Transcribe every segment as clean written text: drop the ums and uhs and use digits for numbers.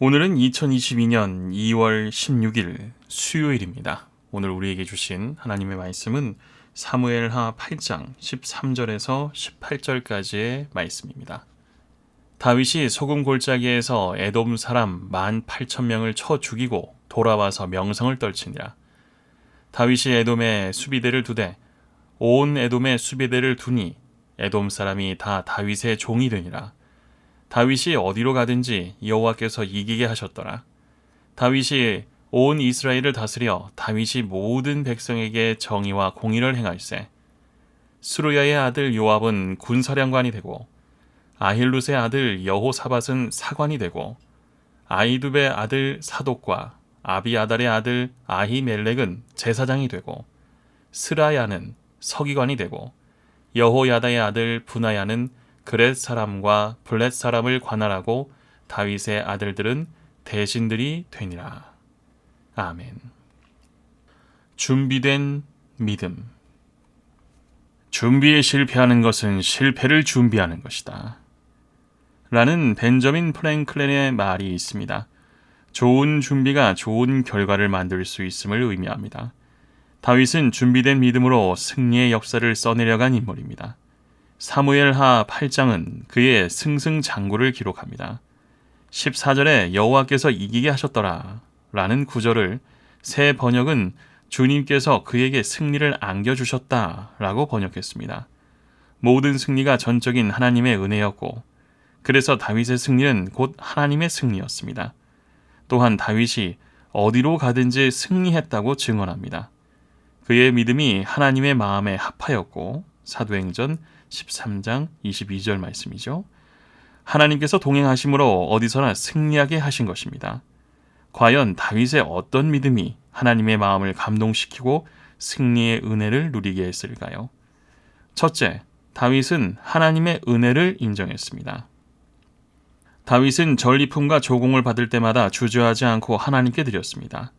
오늘은 2022년 2월 16일 수요일입니다. 오늘 우리에게 주신 하나님의 말씀은 사무엘하 8장 13절에서 18절까지의 말씀입니다. 다윗이 소금 골짜기에서 에돔 사람 18,000명을 쳐 죽이고 돌아와서 명성을 떨치니라. 다윗이 에돔에 수비대를 두되 온 에돔에 수비대를 두니 에돔 사람이 다 다윗의 종이 되니라. 다윗이 어디로 가든지 여호와께서 이기게 하셨더라. 다윗이 온 이스라엘을 다스려 다윗이 모든 백성에게 정의와 공의를 행할세. 스루야의 아들 요압은 군사령관이 되고 아힐룻의 아들 여호사밧은 사관이 되고 아이두베의 아들 사독과 아비아달의 아들 아히멜렉은 제사장이 되고 스라야는 서기관이 되고 여호야다의 아들 분하야는 그렛 사람과 블렛 사람을 관할하고 다윗의 아들들은 대신들이 되니라. 아멘. 준비된 믿음. 준비에 실패하는 것은 실패를 준비하는 것이다. 라는 벤저민 프랭클린의 말이 있습니다. 좋은 준비가 좋은 결과를 만들 수 있음을 의미합니다. 다윗은 준비된 믿음으로 승리의 역사를 써내려간 인물입니다. 사무엘하 8장은 그의 승승장구를 기록합니다. 14절에 여호와께서 이기게 하셨더라 라는 구절을 새 번역은 주님께서 그에게 승리를 안겨주셨다 라고 번역했습니다. 모든 승리가 전적인 하나님의 은혜였고 그래서 다윗의 승리는 곧 하나님의 승리였습니다. 또한 다윗이 어디로 가든지 승리했다고 증언합니다. 그의 믿음이 하나님의 마음에 합하였고 사도행전 13장 22절 말씀이죠. 하나님께서 동행하심으로 어디서나 승리하게 하신 것입니다. 과연 다윗의 어떤 믿음이 하나님의 마음을 감동시키고 승리의 은혜를 누리게 했을까요? 첫째, 다윗은 하나님의 은혜를 인정했습니다. 다윗은 전리품과 조공을 받을 때마다 주저하지 않고 하나님께 드렸습니다.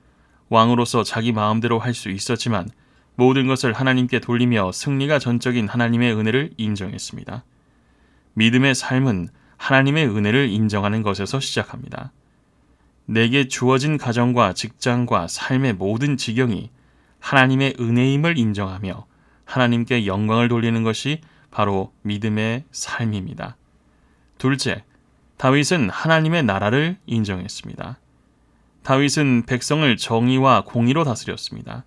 왕으로서 자기 마음대로 할 수 있었지만 모든 것을 하나님께 돌리며 승리가 전적인 하나님의 은혜를 인정했습니다. 믿음의 삶은 하나님의 은혜를 인정하는 것에서 시작합니다. 내게 주어진 가정과 직장과 삶의 모든 지경이 하나님의 은혜임을 인정하며 하나님께 영광을 돌리는 것이 바로 믿음의 삶입니다. 둘째, 다윗은 하나님의 나라를 인정했습니다. 다윗은 백성을 정의와 공의로 다스렸습니다.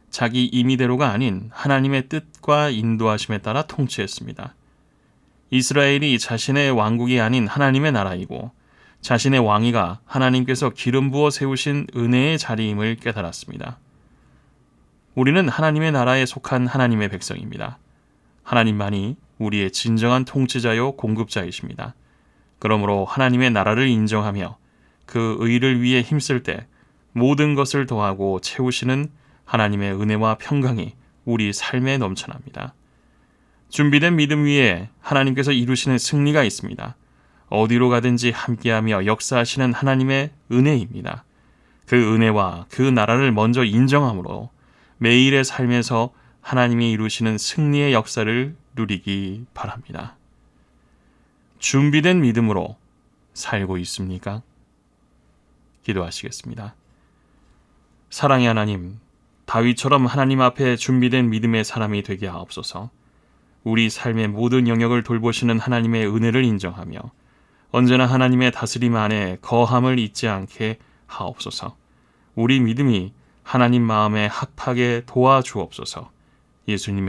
자기 임의대로가 아닌 하나님의 뜻과 인도하심에 따라 통치했습니다. 이스라엘이 자신의 왕국이 아닌 하나님의 나라이고 자신의 왕위가 하나님께서 기름 부어 세우신 은혜의 자리임을 깨달았습니다. 우리는 하나님의 나라에 속한 하나님의 백성입니다. 하나님만이 우리의 진정한 통치자요 공급자이십니다. 그러므로 하나님의 나라를 인정하며 그 의를 위해 힘쓸 때 모든 것을 더하고 채우시는 하나님의 은혜와 평강이 우리 삶에 넘쳐납니다. 준비된 믿음 위에 하나님께서 이루시는 승리가 있습니다. 어디로 가든지 함께하며 역사하시는 하나님의 은혜입니다. 그 은혜와 그 나라를 먼저 인정함으로 매일의 삶에서 하나님이 이루시는 승리의 역사를 누리기 바랍니다. 준비된 믿음으로 살고 있습니까? 기도하시겠습니다. 사랑의 하나님, 다윗처럼 하나님 앞에 준비된 믿음의 사람이 되게 하옵소서. 우리 삶의 모든 영역을 돌보시는 하나님의 은혜를 인정하며 언제나 하나님의 다스림 안에 거함을 잊지 않게 하옵소서. 우리 믿음이 하나님 마음에 합하게 도와주옵소서. 예수님